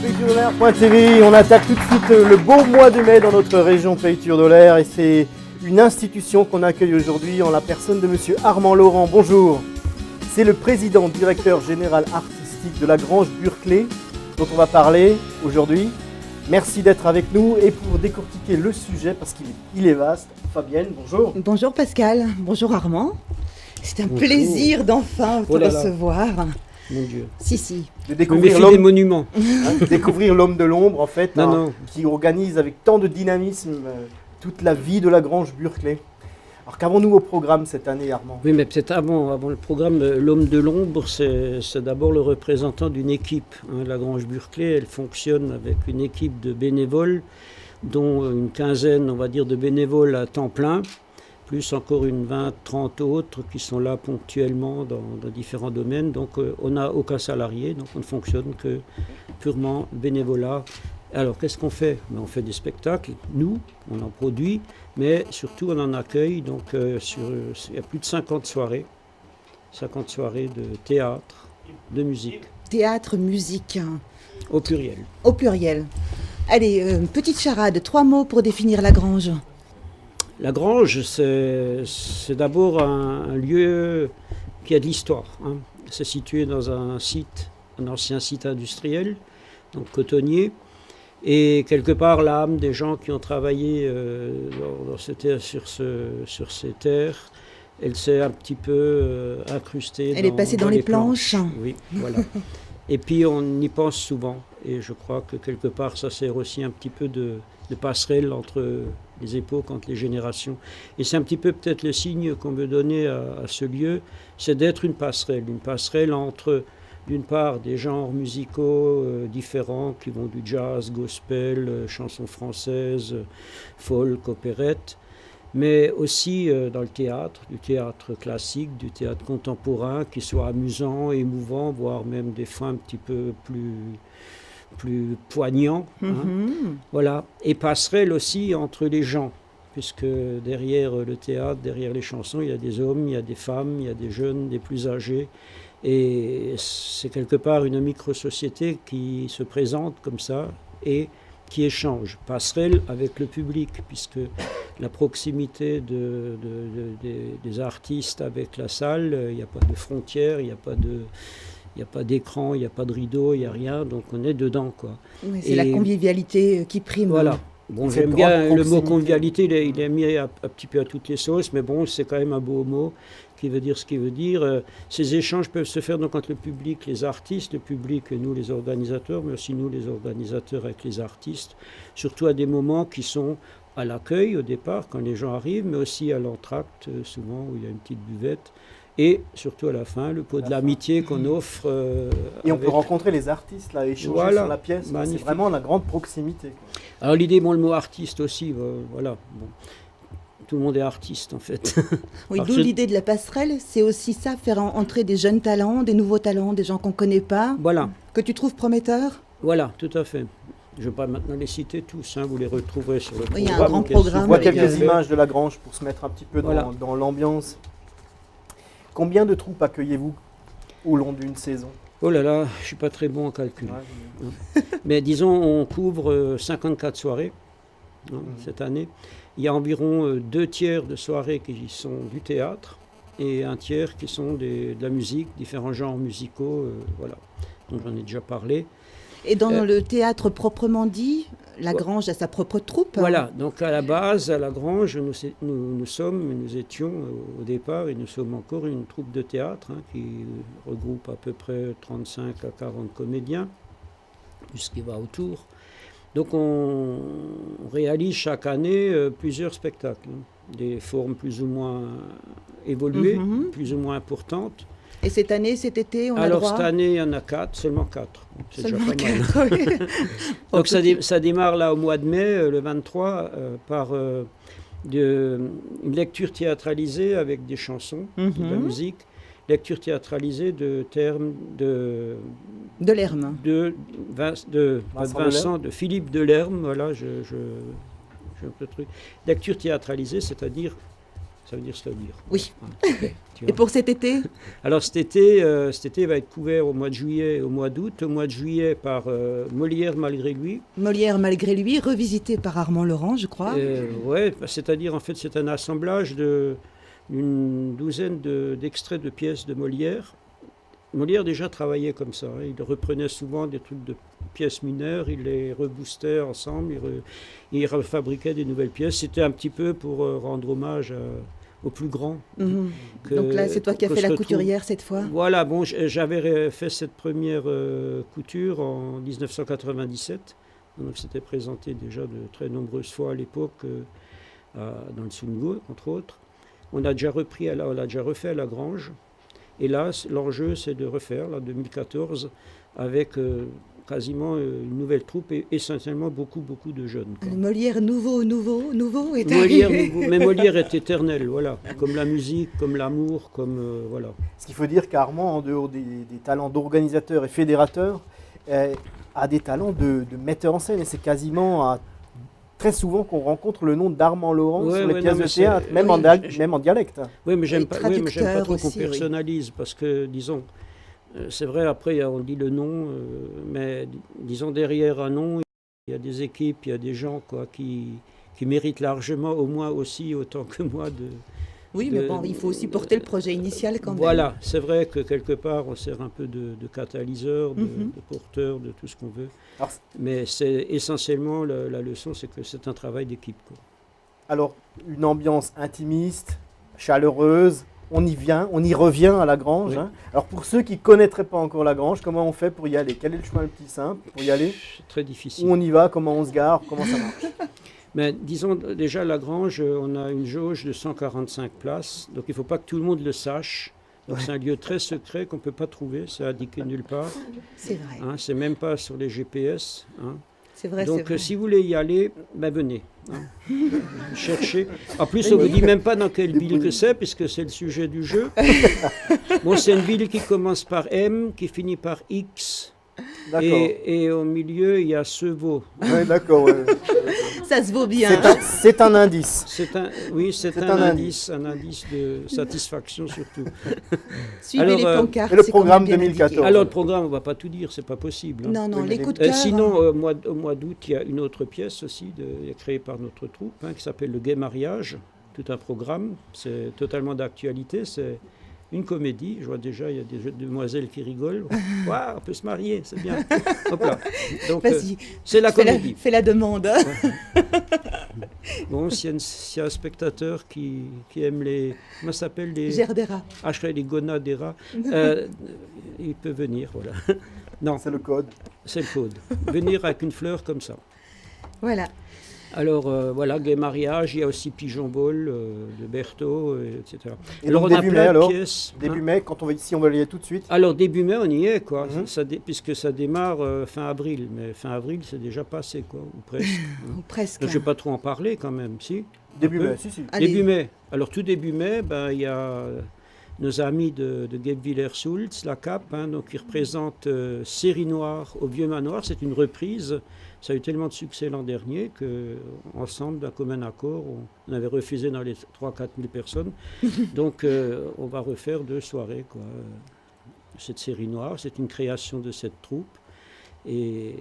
Pays-de-l'Air.tv. On attaque tout de suite le beau mois de mai dans notre région Pays-de-l'Air et c'est une institution qu'on accueille aujourd'hui en la personne de monsieur Armand Laurent. Bonjour. C'est le président, directeur général artistique de la Grange Burclé dont on va parler aujourd'hui. Merci d'être avec nous et pour décortiquer le sujet parce qu'il est vaste. Fabienne, bonjour. Bonjour Pascal, bonjour Armand. C'est un plaisir d'enfin te recevoir. Mon Dieu. Si. De découvrir des monuments. Découvrir l'homme de l'ombre en fait, qui organise avec tant de dynamisme toute la vie de la Grange Burclé. Alors qu'avons-nous au programme cette année, Armand? Oui, mais peut-être avant le programme, l'homme de l'ombre, c'est d'abord le représentant d'une équipe. La Grange Burclé, elle fonctionne avec une équipe de bénévoles, dont une quinzaine, on va dire, de bénévoles à temps plein, plus encore une 20-30 autres qui sont là ponctuellement dans différents domaines. Donc on n'a aucun salarié, donc on ne fonctionne que purement bénévolat. Alors qu'est-ce qu'on fait? On fait des spectacles, nous, on en produit, mais surtout on en accueille. Donc il y a plus de 50 soirées de théâtre, de musique. Théâtre, musique. Au pluriel. Au pluriel. Allez, une petite charade, 3 mots pour définir la Grange. La Grange, c'est d'abord un lieu qui a de l'histoire. C'est situé dans un ancien site industriel, donc cotonnier, et quelque part l'âme des gens qui ont travaillé sur ces terres, elle s'est un petit peu incrustée. Elle est passée dans les planches. Oui, voilà. Et puis on y pense souvent, et je crois que quelque part ça sert aussi un petit peu de passerelle entre les époques, entre les générations. Et c'est un petit peu peut-être le signe qu'on veut donner à ce lieu, c'est d'être une passerelle entre, d'une part, des genres musicaux différents qui vont du jazz, gospel, chansons françaises, folk, opérette, mais aussi dans le théâtre, du théâtre classique, du théâtre contemporain, qui soit amusant, émouvant, voire même des fois un petit peu plus poignant. Voilà. Et passerelle aussi entre les gens, puisque derrière le théâtre, derrière les chansons, il y a des hommes, il y a des femmes, il y a des jeunes, des plus âgés. Et c'est quelque part une micro-société qui se présente comme ça et qui échange. Passerelle avec le public, puisque la proximité des artistes avec la salle, il n'y a pas de frontières, il n'y a pas d'écran, il n'y a pas de rideau, il n'y a rien, donc on est dedans, quoi. Oui, c'est la convivialité qui prime. Voilà. Bon, j'aime bien le mot convivialité, il est mis un petit peu à toutes les sauces, mais bon, c'est quand même un beau mot qui veut dire ce qu'il veut dire. Ces échanges peuvent se faire donc entre le public, les artistes, le public et nous les organisateurs, mais aussi nous les organisateurs avec les artistes, surtout à des moments qui sont à l'accueil au départ, quand les gens arrivent, mais aussi à l'entracte, souvent où il y a une petite buvette. Et surtout à la fin, le pot de l'amitié qu'on offre. Et on peut rencontrer les artistes, là, échanger sur la pièce. C'est vraiment la grande proximité. Alors l'idée, le mot artiste aussi, voilà. Bon. Tout le monde est artiste en fait. Oui, d'où l'idée de la passerelle, c'est aussi ça, faire entrer des jeunes talents, des nouveaux talents, des gens qu'on ne connaît pas. Voilà. Que tu trouves prometteurs. Voilà, tout à fait. Je ne vais pas maintenant les citer tous, vous les retrouverez sur le programme. Il y a un grand programme. On voit quelques images de la Grange pour se mettre un petit peu dans l'ambiance. Combien de troupes accueillez-vous au long d'une saison? Oh là là, je ne suis pas très bon en calcul. Mais disons, on couvre 54 soirées cette année. Il y a environ 2 tiers de soirées qui sont du théâtre et 1 tiers qui sont de la musique, différents genres musicaux. Voilà. Donc j'en ai déjà parlé. Et dans le théâtre proprement dit, la Grange a sa propre troupe. Voilà, donc à la base, à la Grange, nous étions au départ, et nous sommes encore une troupe de théâtre qui regroupe à peu près 35 à 40 comédiens, plus ce qui va autour. Donc on réalise chaque année plusieurs spectacles, des formes plus ou moins évoluées, plus ou moins importantes. Et cette année, cet été, on a Alors droit... cette année, il y en a 4, seulement 4. C'est déjà pas 4, mal. Oui. Donc ça démarre là au mois de mai, le 23, par une lecture théâtralisée avec des chansons, de la musique. Lecture théâtralisée de termes de Delerme. De Philippe Delerme, voilà, je un peu truc. Lecture théâtralisée, c'est-à-dire Ça veut dire se le dire. Oui. Ah, ok, tu Et vois. pour cet été? Alors cet été va être couvert au mois de juillet et au mois d'août. Au mois de juillet par Molière malgré lui. Molière malgré lui, revisité par Armand Laurent, je crois. Ouais, c'est-à-dire en fait c'est un assemblage d'une douzaine d'extraits de pièces de Molière. Molière déjà travaillait comme ça, hein. Il reprenait souvent des trucs de pièces mineures, il les reboostait ensemble, il refabriquait des nouvelles pièces. C'était un petit peu pour rendre hommage aux plus grands. Mhm. que- Donc là, c'est toi qui as qu'on fait se la retrouve. couturière cette fois? Voilà, bon, j'avais fait cette première couture en 1997. Donc c'était présenté déjà de très nombreuses fois à l'époque dans le Sungo, entre autres. On a déjà refait à la Grange. Et là, l'enjeu, c'est de refaire, là, 2014, avec quasiment une nouvelle troupe et essentiellement beaucoup de jeunes, quoi. Le Molière nouveau est Molière, arrivé. mais Molière est éternel, voilà. Comme la musique, comme l'amour, comme voilà. Ce qu'il faut dire qu'Armand, en dehors des talents d'organisateur et fédérateur, a des talents de metteur en scène. Et c'est quasiment très souvent qu'on rencontre le nom d'Armand Laurent Ouais, sur les ouais, pièces non, mais de théâtre, c'est- même, oui, même en dialecte. Oui, mais Et j'aime pas trop traducteur qu'on aussi, oui. personnalise, parce que, disons, c'est vrai, après, on dit le nom, mais disons, derrière un nom, il y a des équipes, il y a des gens, quoi, qui méritent largement, au moins aussi, autant que moi, Oui, mais bon, il faut aussi porter le projet initial quand même. Voilà, c'est vrai que quelque part, on sert un peu de catalyseur, Mhm. de porteur, de tout ce qu'on veut. Alors, Mais c'est essentiellement, la leçon, c'est que c'est un travail d'équipe, quoi. alors, une ambiance intimiste, chaleureuse, on y revient à la Grange. Oui. Hein. Alors pour ceux qui ne connaîtraient pas encore la Grange, comment on fait pour y aller? Quel est le chemin le plus simple pour y aller? C'est très difficile. Où on y va? Comment on se gare? Comment ça marche? Mais disons déjà, la Grange, on a une jauge de 145 places, donc il ne faut pas que tout le monde le sache. Donc c'est un lieu très secret qu'on ne peut pas trouver, c'est indiqué nulle part. C'est vrai. Hein, c'est même pas sur les GPS. Hein. C'est vrai, Donc c'est vrai. si vous voulez y aller, ben venez. Hein. Cherchez. En plus, on ne vous dit même pas dans quelle ville que c'est, puisque c'est le sujet du jeu. Bon, c'est une ville qui commence par M, qui finit par X. D'accord. Et au milieu, il y a Sevaux. Ouais, d'accord. Ouais. Ça se vaut bien. C'est un indice. C'est un indice de satisfaction surtout. Suivez Alors, les pancartes. et le c'est quand programme même bien 2014. indiqué. Alors le programme, on ne va pas tout dire, c'est pas possible. Hein. Non, non, Oui, les mais coups de cœur. Sinon, au mois d'août, il y a une autre pièce aussi créée par notre troupe qui s'appelle Le Gai Mariage. Tout un programme, c'est totalement d'actualité, c'est une comédie. Je vois déjà, il y a des demoiselles qui rigolent. Waouh, on peut se marier, c'est bien. Hop là. Donc, Vas-y, c'est la comédie. fais la demande. Bon, s'il y a un spectateur qui aime les... Comment ça s'appelle les... Gerdera. Ah, je crois les gonades des rats. Il peut venir, voilà. Non, C'est le code. c'est le code. Venir avec une fleur comme ça. Voilà. Alors, voilà, Gai Mariage, il y a aussi Pigeon Ball de Berthaud, etc. Et Alors, donc, on a début plein mai, de alors pièces. Début Hein. mai, quand on va ici, on va y aller tout de suite. Alors, début mai, on y est, quoi. Mhm. Puisque ça démarre fin avril. Mais fin avril, c'est déjà passé, quoi, ou presque. Hein. Ou presque. Donc, je ne vais pas trop en parler, quand même, si. Début Un peu. mai, si. Allez. Début mai. Alors, tout début mai, ben, il y a nos amis de Guebwiller-Sulz, la CAP, hein, donc, qui représentent Série Noire au Vieux Manoir. C'est une reprise. Ça a eu tellement de succès l'an dernier qu'ensemble, d'un commun accord, on avait refusé dans les 3-4 000 personnes. Donc, on va refaire 2 soirées, quoi. Cette Série Noire, c'est une création de cette troupe. Et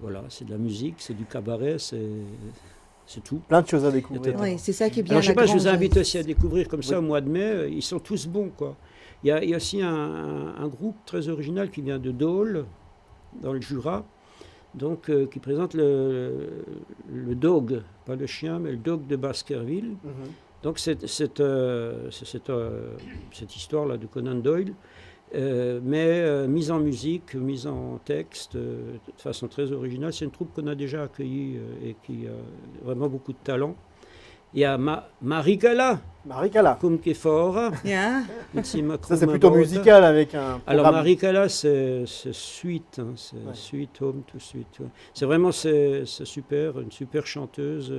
voilà, c'est de la musique, c'est du cabaret, c'est tout. Plein de choses à découvrir. Oui, c'est ça qui est bien. Alors, je sais la pas, je vous Grange. invite aussi à découvrir comme ça Oui. au mois de mai. Ils sont tous bons, quoi. Il y a aussi un groupe très original qui vient de Dole, dans le Jura, donc qui présente le dog, pas le chien, mais le dog de Baskerville. Mhm. Donc cette histoire-là de Conan Doyle, mais mise en musique, mise en texte, de façon très originale. C'est une troupe qu'on a déjà accueillie et qui a vraiment beaucoup de talent. Il y a Maricala, Maricala. comme qui est fort. Bien. Ça, c'est plutôt musical avec un Alors programme. Maricala, c'est suite, hein, c'est Ouais. suite, home to suite. Ouais. C'est vraiment c'est super, une super chanteuse,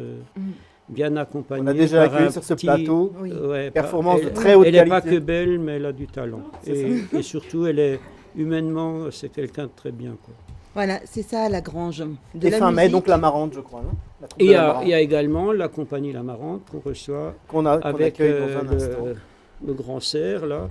bien accompagnée. On a déjà par accueilli un sur ce petit- plateau. Oui. Ouais, Performance elle- de très haute Elle n'est pas qualité. que belle, mais elle a du talent. C'est Et surtout, elle est humainement, c'est quelqu'un de très bien, quoi. Voilà, c'est ça la Grange. De Et la fin mai, musique. donc la Marante, je crois, non? La troupe Et de il y, l'Amarante, il y a également la compagnie l'Amarante qu'on reçoit qu'on avec accueille dans un instant. le grand cerf, là.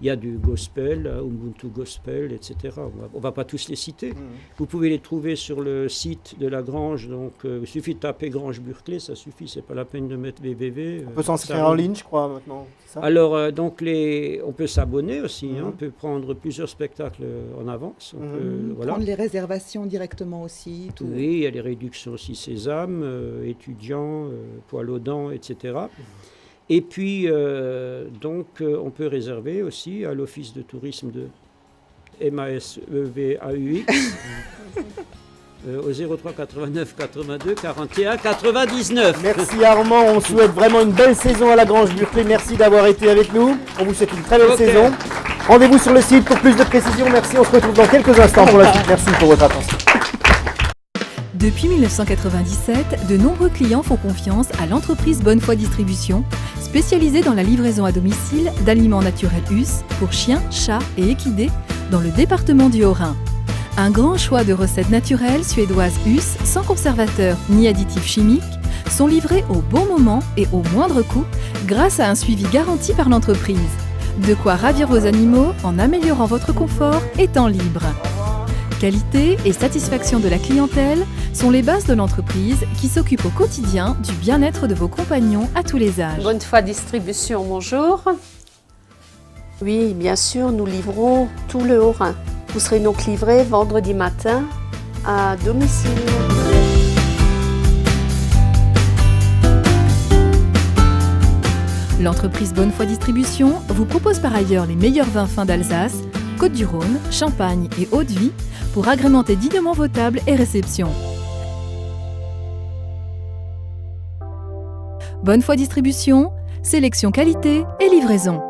Il y a du gospel, Ubuntu Gospel, etc. On va pas tous les citer. Vous pouvez les trouver sur le site de la Grange. Donc, il suffit de taper Grange Burclay, ça suffit. C'est pas la peine de mettre www. On peut s'inscrire en ligne, je crois, maintenant. C'est ça? Alors, donc, on peut s'abonner aussi. On peut prendre plusieurs spectacles en avance. On peut, voilà. Prendre les réservations directement aussi. Tout. Oui, il y a les réductions aussi Sésame, étudiants, poil aux dents, etc. Et puis, on peut réserver aussi à l'Office de tourisme de MASEVAUX au 03 89 82 41 99. Merci Armand, on souhaite vraiment une belle saison à la Grange Burclay. Merci d'avoir été avec nous. On vous souhaite une très belle saison. Rendez-vous sur le site pour plus de précisions. Merci, on se retrouve dans quelques instants pour la suite. Merci pour votre attention. Depuis 1997, de nombreux clients font confiance à l'entreprise Bonnefoy Distribution, spécialisée dans la livraison à domicile d'aliments naturels US pour chiens, chats et équidés dans le département du Haut-Rhin. Un grand choix de recettes naturelles suédoises US sans conservateurs ni additifs chimiques sont livrés au bon moment et au moindre coût grâce à un suivi garanti par l'entreprise. De quoi ravir vos animaux en améliorant votre confort et temps libre. Qualité et satisfaction de la clientèle sont les bases de l'entreprise qui s'occupe au quotidien du bien-être de vos compagnons à tous les âges. Bonnefoy Distribution, bonjour. Oui, bien sûr, nous livrons tout le Haut-Rhin. Vous serez donc livré vendredi matin à domicile. L'entreprise Bonnefoy Distribution vous propose par ailleurs les meilleurs vins fins d'Alsace, Côte-du-Rhône, Champagne et Eau-de-Vie pour agrémenter dignement vos tables et réceptions. Bonnefoy Distribution, sélection qualité et livraison.